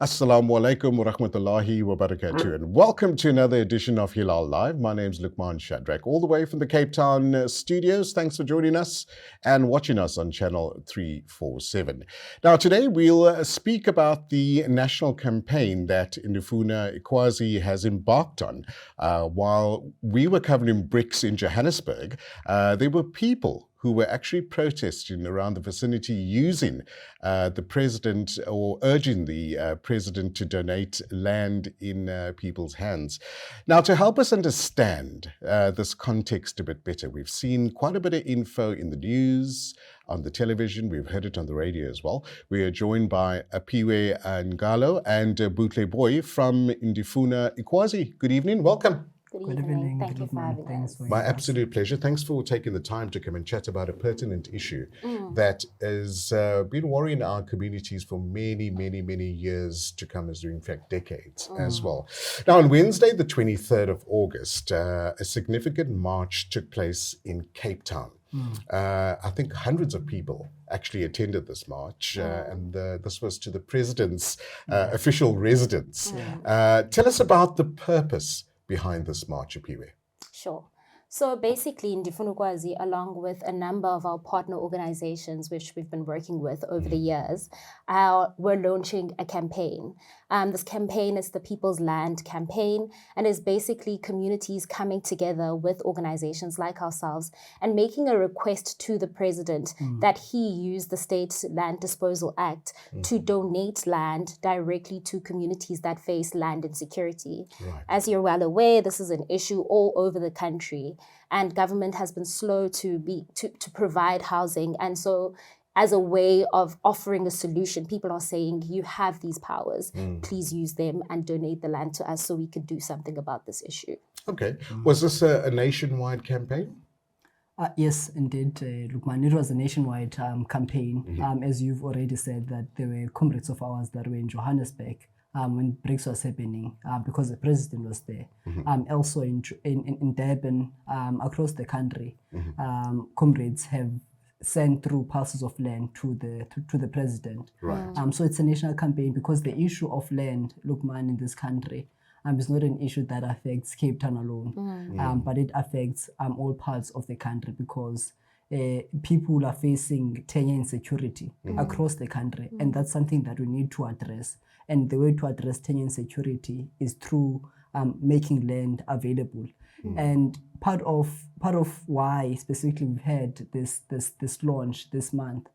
Assalamu alaikum wa rahmatullahi wa barakatuh, and welcome to another edition of Hilaal Live. My name is Luqman Shadrack, all the way from the Cape Town studios. Thanks for joining us and watching us on channel 347. Now, today we'll speak about the national campaign that Ndifuna Ukwazi has embarked on. While we were covering bricks in Johannesburg, there were people who were actually protesting around the vicinity using the president or urging the president to donate land in people's hands. Now, to help us understand this context a bit better, we've seen quite a bit of info in the news, on the television, we've heard it on the radio as well. We are joined by Aphiwe and Ngalo and Booi from Ndifuna Ukwazi. Good evening, welcome. Good evening. Thank you for having us. My absolute pleasure. Thanks for taking the time to come and chat about a pertinent issue that has been worrying our communities for many, many years to come, as in fact decades as well. Now, on Wednesday, the 23rd of August, a significant march took place in Cape Town. I think hundreds of people actually attended this march, and this was to the president's official residence. Tell us about the purpose behind this march, Aphiwe. Sure. So basically, Ndifuna Ukwazi, along with a number of our partner organizations, which we've been working with over the years, we're launching a campaign. This campaign is the People's Land campaign, and is basically communities coming together with organizations like ourselves and making a request to the president that he use the State Land Disposal Act to donate land directly to communities that face land insecurity. Right. As you're well aware, this is an issue all over the country, and government has been slow to provide housing. And so as a way of offering a solution, people are saying, you have these powers, please use them and donate the land to us so we could do something about this issue. Okay. Was this a nationwide campaign? Yes, indeed, Luqman. It was a nationwide campaign. As you've already said, that there were comrades of ours that were in Johannesburg when BRICS was happening, because the president was there. Also in Durban, across the country, comrades have sent through parcels of land to the president. Right. So it's a national campaign because the issue of land, Luqman, in this country is not an issue that affects Cape Town alone, but it affects all parts of the country, because people are facing tenure insecurity across the country, and that's something that we need to address. And the way to address tenure insecurity is through making land available. And part of why specifically we've had this launch this month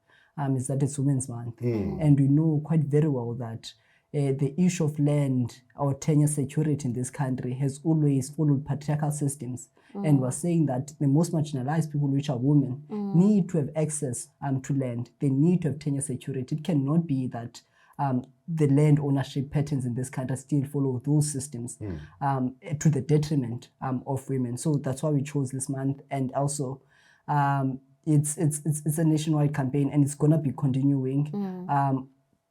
is that it's Women's Month, and we know quite very well that the issue of land or tenure security in this country has always followed patriarchal systems. And we're saying that the most marginalized people, which are women, need to have access to land. They need to have tenure security. It cannot be that the land ownership patterns in this country still follow those systems to the detriment of women. So that's why we chose this month. And also, it's a nationwide campaign, and it's going to be continuing.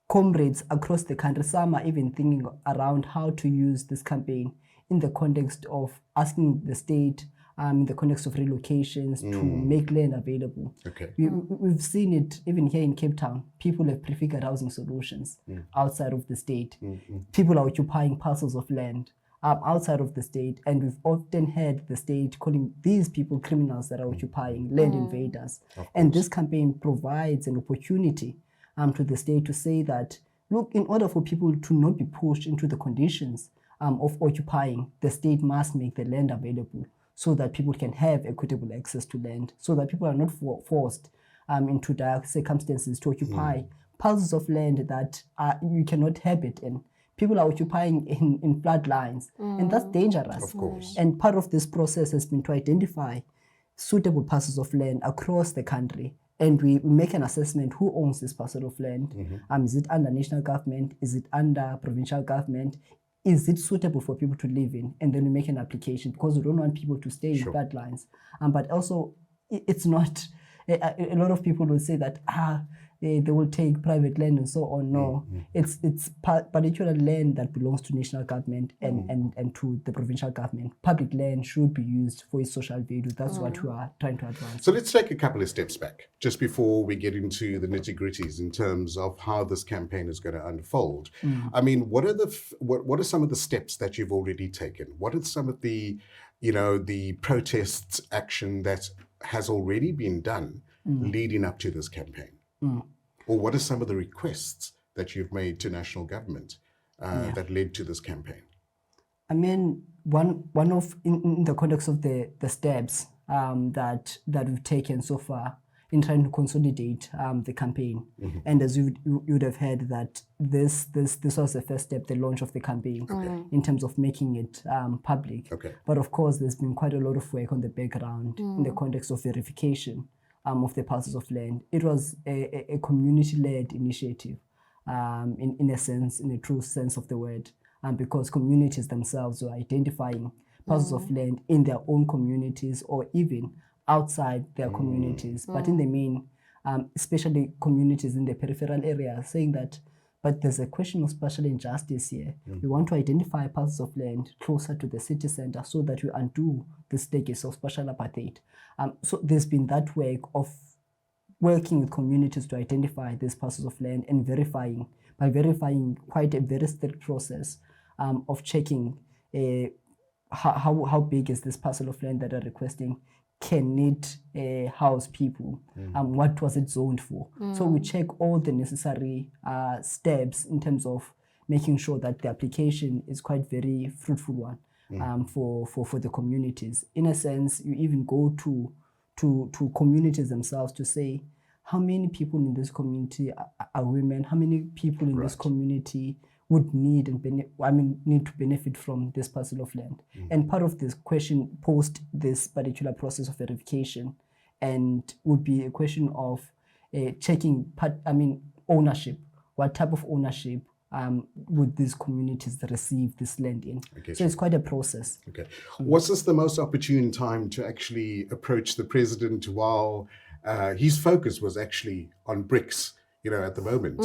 Comrades across the country, some are even thinking around how to use this campaign in the context of asking the state, in the context of relocations, to make land available. Okay. We've seen it even here in Cape Town. People have prefigured housing solutions outside of the state. People are occupying parcels of land outside of the state, and we've often heard the state calling these people criminals that are occupying land invaders. And this campaign provides an opportunity to the state to say that, look, in order for people to not be pushed into the conditions of occupying, the state must make the land available so that people can have equitable access to land, so that people are not forced into dire circumstances to occupy parcels of land that you cannot habit in. People are occupying in floodlines, and that's dangerous. Of course. And part of this process has been to identify suitable parcels of land across the country. And we make an assessment who owns this parcel of land. Is it under national government? Is it under provincial government? Is it suitable for people to live in? And then we make an application, because we don't want people to stay in floodlines. But also, it's not, a lot of people will say that, they will take private land and so on. No, it's particular land that belongs to national government and to the provincial government. Public land should be used for its social value. That's what we are trying to advance. So let's take a couple of steps back, just before we get into the nitty-gritties in terms of how this campaign is going to unfold. I mean, what are some of the steps that you've already taken? What are some of the, the protests action that has already been done leading up to this campaign? Or what are some of the requests that you've made to national government that led to this campaign? I mean, one of in the context of the steps that we've taken so far in trying to consolidate the campaign, and as you would have heard that this was the first step, the launch of the campaign, in terms of making it public. But of course, there's been quite a lot of work on the background in the context of verification of the parcels of land. It was a community-led initiative, in a sense, in a true sense of the word, because communities themselves were identifying parcels of land in their own communities or even outside their communities, but in the main, especially communities in the peripheral areas, saying that, but there's a question of spatial injustice here. We want to identify parcels of land closer to the city center so that we undo this legacy of spatial apartheid. So there's been that work of working with communities to identify these parcels of land and verifying quite a very strict process of checking how big is this parcel of land that are requesting, can it house people, what was it zoned for. So we check all the necessary steps in terms of making sure that the application is quite very fruitful one for the communities. In a sense, you even go to communities themselves to say, how many people in this community are women? How many people in this community would need to benefit from this parcel of land? And part of this question post this particular process of verification, and would be a question of checking ownership. What type of ownership would these communities receive this land in? So it's quite a process. Was this the most opportune time to actually approach the president while his focus was actually on BRICS, at the moment?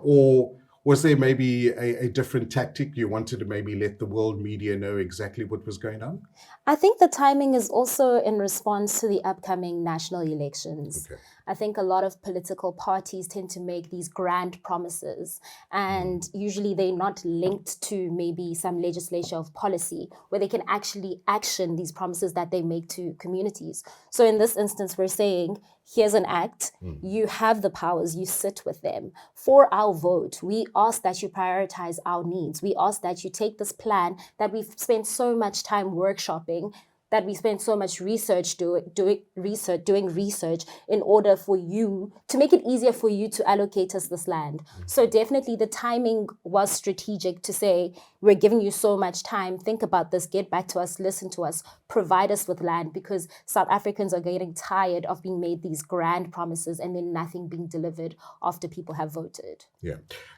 Or was there maybe a different tactic? You wanted to maybe let the world media know exactly what was going on? I think the timing is also in response to the upcoming national elections. I think a lot of political parties tend to make these grand promises, and usually they're not linked to maybe some legislation of policy where they can actually action these promises that they make to communities. So in this instance, we're saying, here's an act, you have the powers, you sit with them. For our vote, we ask that you prioritize our needs. We ask that you take this plan that we've spent so much time workshopping, that we spend so much research doing research in order for you to make it easier for you to allocate us this land. So definitely the timing was strategic to say, we're giving you so much time, think about this, get back to us, listen to us, provide us with land, because South Africans are getting tired of being made these grand promises and then nothing being delivered after people have voted.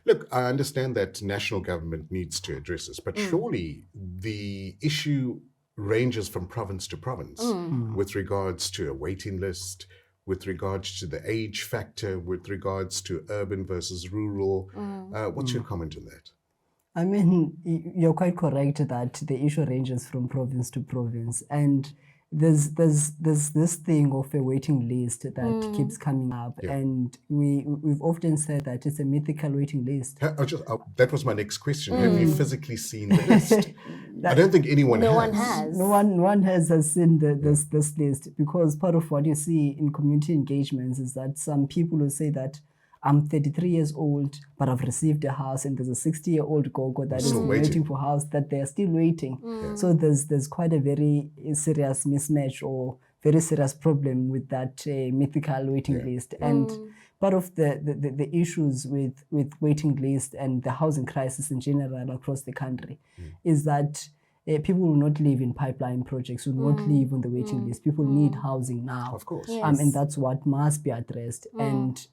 Look, I understand that national government needs to address this, but surely the issue ranges from province to province with regards to a waiting list, with regards to the age factor, with regards to urban versus rural. What's your comment on that? I mean, you're quite correct that the issue ranges from province to province, and there's this thing of a waiting list that keeps coming up, and we've often said that it's a mythical waiting list. That was my next question. Have you physically seen the list? I don't think anyone has. No one has seen this list, because part of what you see in community engagements is that some people will say that I'm 33 years old, but I've received a house, and there's a 60-year-old gogo that is waiting for a house that they're still waiting. So there's quite a very serious mismatch or very serious problem with that mythical waiting list. And part of the issues with waiting list and the housing crisis in general across the country is that people will not live in pipeline projects, will not live on the waiting list. People need housing now. Of course. And that's what must be addressed. And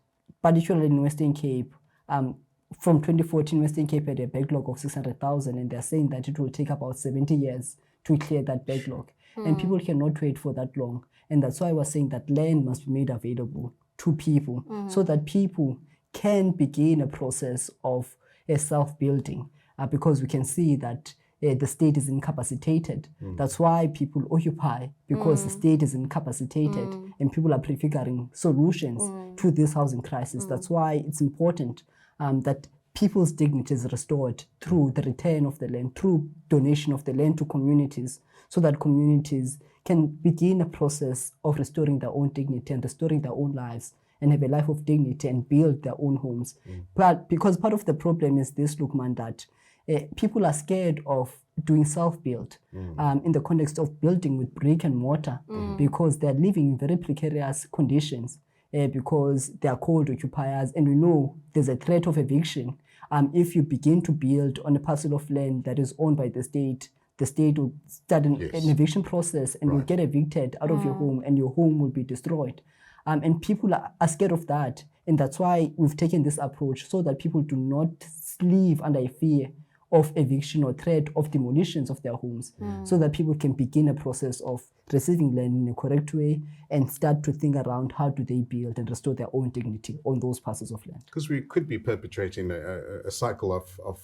particularly in Western Cape, from 2014, Western Cape had a backlog of 600,000, and they're saying that it will take about 70 years to clear that backlog. And people cannot wait for that long. And that's why I was saying that land must be made available to people so that people can begin a process of self-building, because we can see that the state is incapacitated. That's why people occupy, because the state is incapacitated and people are prefiguring solutions to this housing crisis. That's why it's important that people's dignity is restored through the return of the land, through donation of the land to communities, so that communities can begin a process of restoring their own dignity and restoring their own lives and have a life of dignity and build their own homes. But because part of the problem is this, Lukman, that people are scared of doing self-build in the context of building with brick and mortar, because they're living in very precarious conditions, because they are cold occupiers, and we know there's a threat of eviction. If you begin to build on a parcel of land that is owned by the state will start an eviction process, and you'll get evicted out of your home, and your home will be destroyed. And people are scared of that. And that's why we've taken this approach, so that people do not live under a fear of eviction or threat of demolitions of their homes, so that people can begin a process of receiving land in a correct way and start to think around how do they build and restore their own dignity on those parcels of land. Because we could be perpetrating a cycle of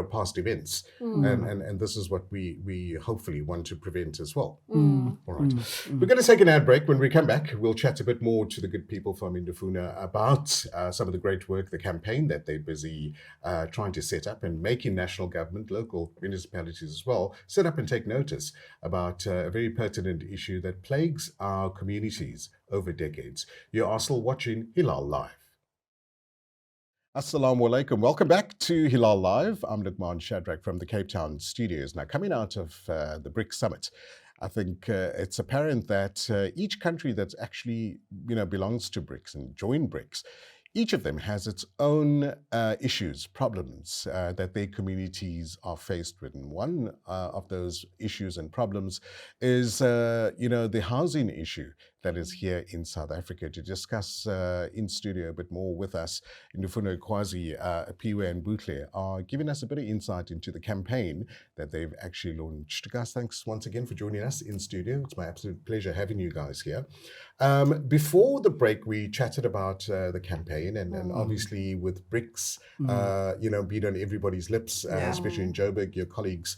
past events, and this is what we hopefully want to prevent as well. All right. We're going to take an ad break. When we come back, we'll chat a bit more to the good people from Ndifuna about some of the great work, the campaign that they're busy trying to set up, and making national government, local municipalities as well, set up and take notice about a very pertinent issue that plagues our communities over decades. You are still watching Hilaal Live. Assalamu alaikum. Welcome back to Hilaal Live. I'm Lukman Shadrack from the Cape Town studios. Now, coming out of the BRICS summit, I think it's apparent that each country that actually belongs to BRICS and joined BRICS, each of them has its own issues, problems that their communities are faced with. And one of those issues and problems is, the housing issue that is here in South Africa. To discuss in studio a bit more with us, Ndifuna Ukwazi, Aphiwe and Buhle are giving us a bit of insight into the campaign that they've actually launched. Guys, thanks once again for joining us in studio. It's my absolute pleasure having you guys here. Before the break, we chatted about the campaign, and obviously with BRICS, being on everybody's lips, especially in Joburg, your colleagues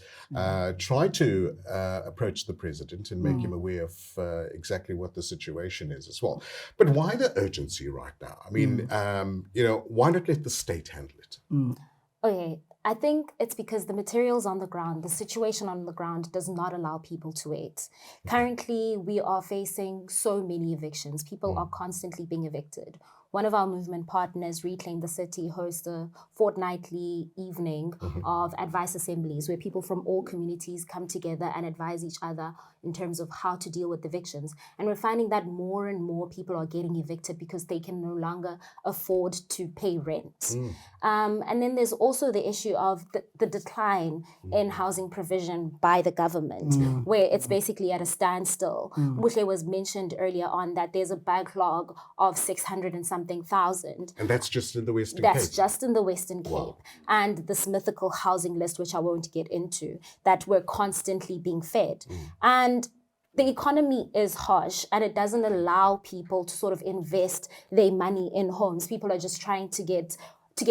tried to approach the president and make him aware of exactly what the situation is as well. But why the urgency right now? I mean, why not let the state handle it? Okay, I think it's because the materials on the ground, the situation on the ground does not allow people to wait. Currently, we are facing so many evictions. People are constantly being evicted. One of our movement partners, Reclaim the City, hosts a fortnightly evening of advice assemblies where people from all communities come together and advise each other in terms of how to deal with evictions. And we're finding that more and more people are getting evicted because they can no longer afford to pay rent. And then there's also the issue of the decline in housing provision by the government, where it's basically at a standstill. Buhle was mentioned earlier on that there's a backlog of 600 and something thousand. And that's just in the Western Cape? That's just in the Western Cape. And this mythical housing list, which I won't get into, that we're constantly being fed. And the economy is harsh, and it doesn't allow people to sort of invest their money in homes. People are just trying to get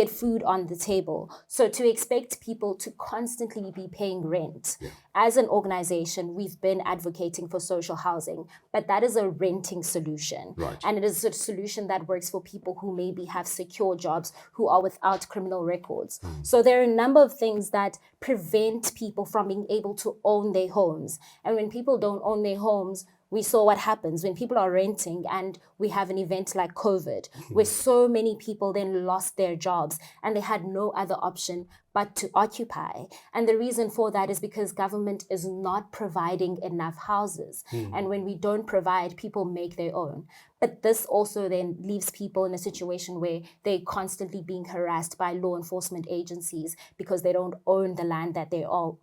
food on the table. So to expect people to constantly be paying rent, as an organization, we've been advocating for social housing, but that is a renting solution. Right. And it is a solution that works for people who maybe have secure jobs, who are without criminal records. So there are a number of things that prevent people from being able to own their homes. And when people don't own their homes, we saw what happens when people are renting and we have an event like COVID, where so many people then lost their jobs and they had no other option but to occupy. And the reason for that is because government is not providing enough houses. And when we don't provide, people make their own. But this also then leaves people in a situation where they're constantly being harassed by law enforcement agencies because they don't own the land that they're on,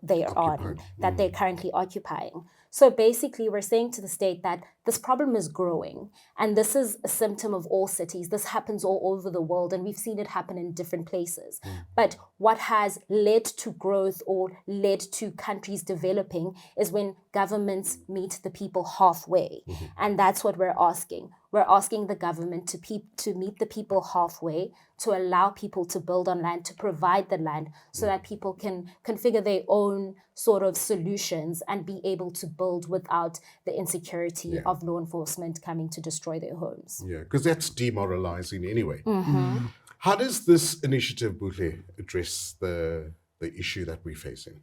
that they're currently occupying. So basically, we're saying to the state that this problem is growing, and this is a symptom of all cities. This happens all over the world, and we've seen it happen in different places. But what has led to growth or led to countries developing is when governments meet the people halfway. And that's what we're asking. we're asking the government to meet the people halfway, to allow people to build on land, to provide the land so that people can configure their own sort of solutions and be able to build without the insecurity of law enforcement coming to destroy their homes. Yeah, because that's demoralizing anyway. How does this initiative, Buhle, address the issue that we're facing?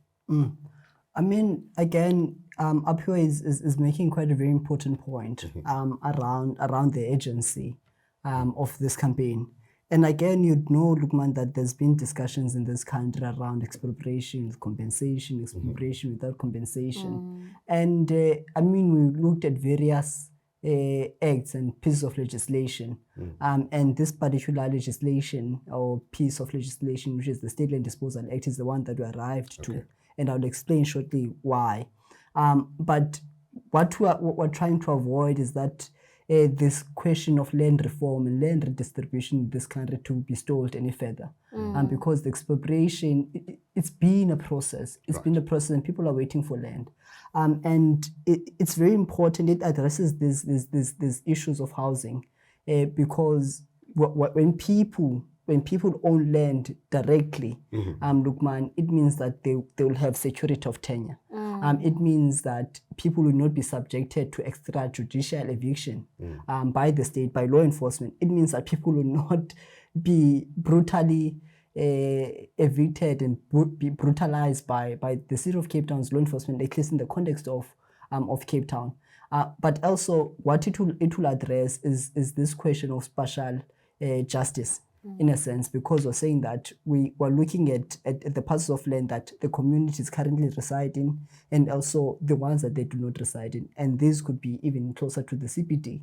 I mean, again, Aphiwe is making quite a very important point around the agency of this campaign. And again, you'd know, Lukman, that there's been discussions in this country around expropriation with compensation, expropriation without compensation. And I mean, we looked at various acts and pieces of legislation. And this particular legislation or piece of legislation, which is the State Land Disposal Act, is the one that we arrived to. And I'll explain shortly why. But what we're trying to avoid is that this question of land reform and land redistribution in this country to be stalled any further. Because the expropriation, it's been a process. It's been a process and people are waiting for land. And it's very important. It addresses these issues of housing because when people own land directly, Lukman, it means that they will have security of tenure. It means that people will not be subjected to extrajudicial eviction by the state, by law enforcement. It means that people will not be brutally evicted and be brutalized by the city of Cape Town's law enforcement, at least in the context of Cape Town. But also what it will address is this question of spatial justice. In a sense, because we're saying that we were looking at the parts of land that the community is currently residing and also the ones that they do not reside in. And these could be even closer to the CBD.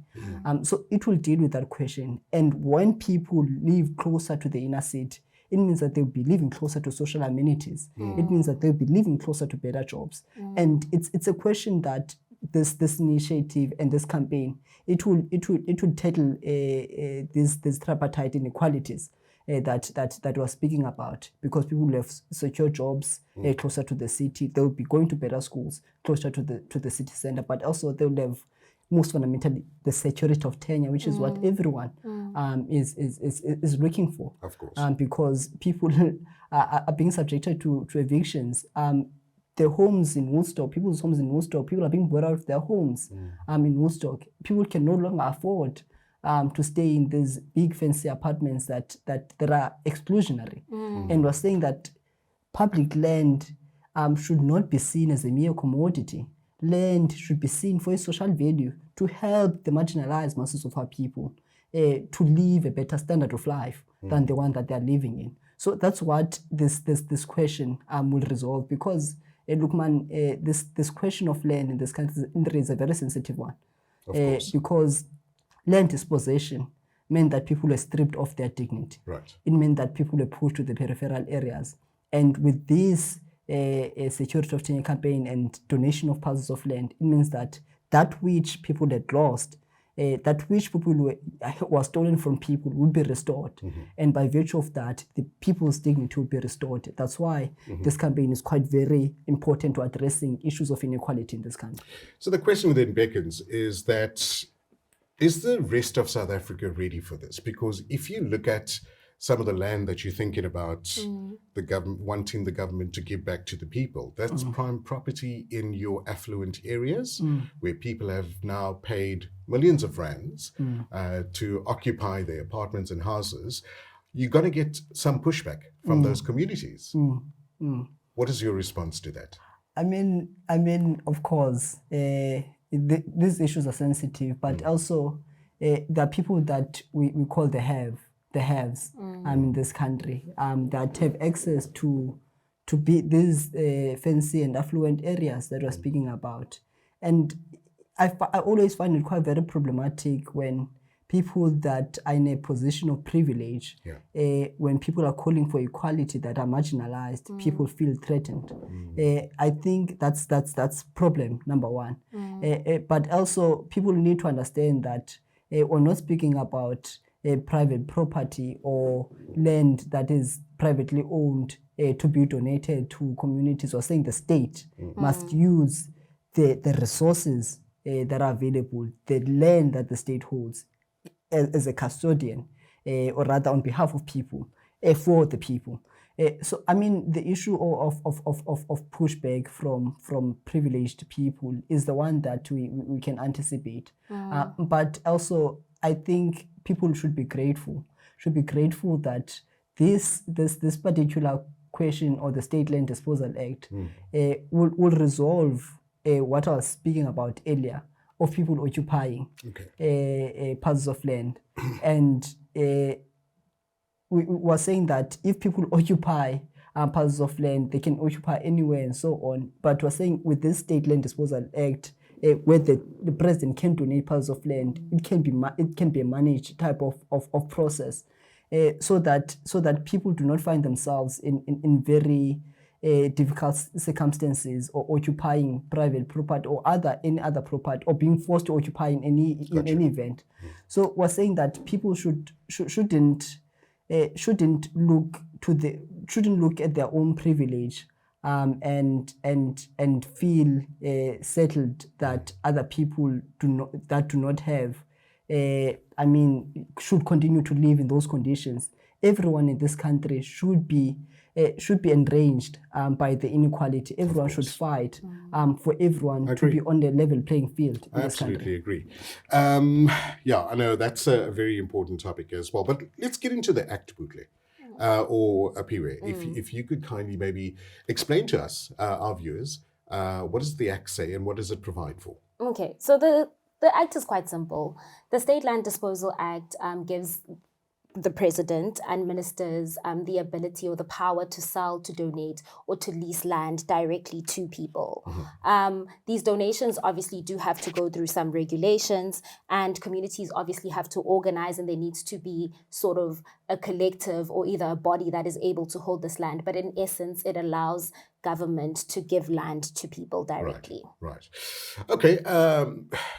So it will deal with that question. And when people live closer to the inner city, it means that they'll be living closer to social amenities. It means that they'll be living closer to better jobs. And it's a question that this initiative and this campaign, it will tackle these tripartite inequalities that we're speaking about, because people will have secure jobs closer to the city. They'll be going to better schools closer to the city center, but also they'll have most fundamentally the security of tenure, which is what everyone is looking for. Of course. Because people are being subjected to evictions. The homes in Woodstock, people's homes in Woodstock, people are being brought out of their homes in Woodstock. People can no longer afford to stay in these big fancy apartments that are exclusionary. And we're saying that public land should not be seen as a mere commodity. Land should be seen for its social value to help the marginalized masses of our people to live a better standard of life than the one that they're living in. So that's what this question will resolve, because Lukman, this question of land in this country is a very sensitive one. Of course. Because land dispossession meant that people were stripped of their dignity. Right. It meant that people were pushed to the peripheral areas. And with this security of tenure campaign and donation of parcels of land, it means that which people had lost, that which people were stolen from people will be restored. And by virtue of that, the people's dignity will be restored. That's why this campaign is quite very important to addressing issues of inequality in this country. So the question within beckons is that, is the rest of South Africa ready for this? Because if you look at some of the land that you're thinking about, the government wanting the government to give back to the people, that's prime property in your affluent areas, where people have now paid millions of rands to occupy their apartments and houses. You're going to get some pushback from those communities. What is your response to that? I mean, of course, these issues are sensitive, but also there are people that we call the haves in this country that have access to be these fancy and affluent areas that we're speaking about. And I always find it quite very problematic when people that are in a position of privilege, when people are calling for equality that are marginalized, people feel threatened. I think that's problem number one. But also people need to understand that we're not speaking about private property or land that is privately owned to be donated to communities. We're saying the state must use the resources that are available, the land that the state holds, as a custodian, or rather on behalf of people, for the people. So I mean, the issue of pushback from privileged people is the one that we can anticipate. But also, I think people should be grateful that this particular question, or the State Land Disposal Act, will resolve what I was speaking about earlier, of people occupying parts of land. And we were saying that if people occupy parts of land, they can occupy anywhere and so on. But we're saying with this State Land Disposal Act, where the president can donate parts of land, it can be a managed type of process, so that people do not find themselves in very difficult circumstances, or occupying private property or any other property, or being forced to occupy in any event. So we're saying that people shouldn't look at their own privilege, and feel settled that other people do not have, I mean, should continue to live in those conditions. Everyone in this country should be enraged by the inequality. Everyone should fight for everyone to be on the level playing field in this country. Absolutely agree. Yeah, I know that's a very important topic as well. But let's get into the Act, Buhle, or Aphiwe. If you could kindly maybe explain to us, our viewers, what does the Act say and what does it provide for? Okay, so the Act is quite simple. The State Land Disposal Act gives the president and ministers the ability or the power to sell, to donate, or to lease land directly to people. These donations obviously do have to go through some regulations, and communities obviously have to organize, and there needs to be sort of a collective or either a body that is able to hold this land. But in essence, it allows government to give land to people directly. Right. Okay,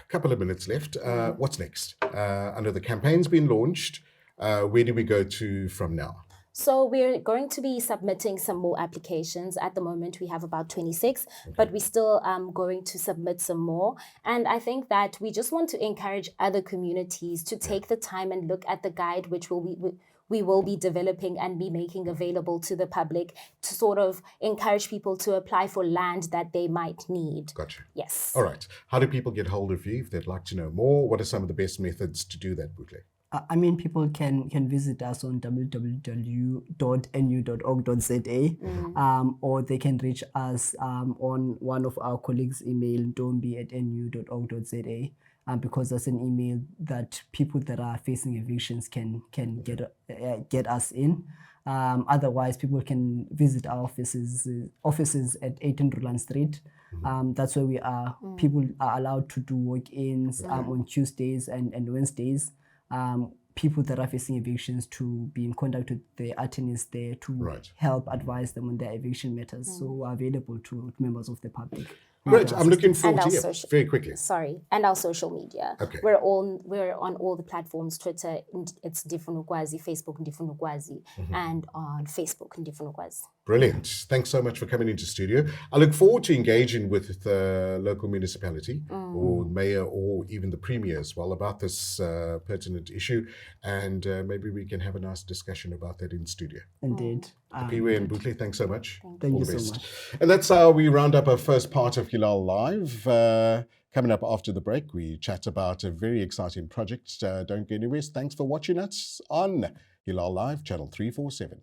couple of minutes left. What's next? I know the campaign's been launched. Where do we go to from now? So we're going to be submitting some more applications. At the moment, we have about 26, but we're still going to submit some more. And I think that we just want to encourage other communities to take the time and look at the guide, which we will be developing and be making available to the public, to sort of encourage people to apply for land that they might need. Gotcha. Yes. All right. How do people get hold of you if they'd like to know more? What are some of the best methods to do that, Buhle? I mean, people can visit us on www.nu.org.za, or they can reach us on one of our colleagues' email, ndombi@nu.org.za, because that's an email that people that are facing evictions can get us in. Otherwise, people can visit our offices at 18 Roland Street. That's where we are. People are allowed to do walk-ins on Tuesdays and Wednesdays. People that are facing evictions to be in contact with the attorneys there to help advise them on their eviction matters. So we're available to members of the public. Great. I'm looking forward to it. Very quickly. Sorry. And our social media. Okay. We're on all the platforms. Twitter, it's Ndifuna Ukwazi, Facebook, Ndifuna Ukwazi, and on Facebook, Ndifuna Ukwazi. Brilliant. Thanks so much for coming into studio. I look forward to engaging with the local municipality or mayor or even the premier as well about this pertinent issue. And maybe we can have a nice discussion about that in studio. Indeed. Aphiwe and Buhle, thanks so much. Thank you so much. And that's how we round up our first part of Hilaal Live. Coming up after the break, we chat about a very exciting project. Don't go anywhere. Thanks for watching us on Hilaal Live, Channel 347.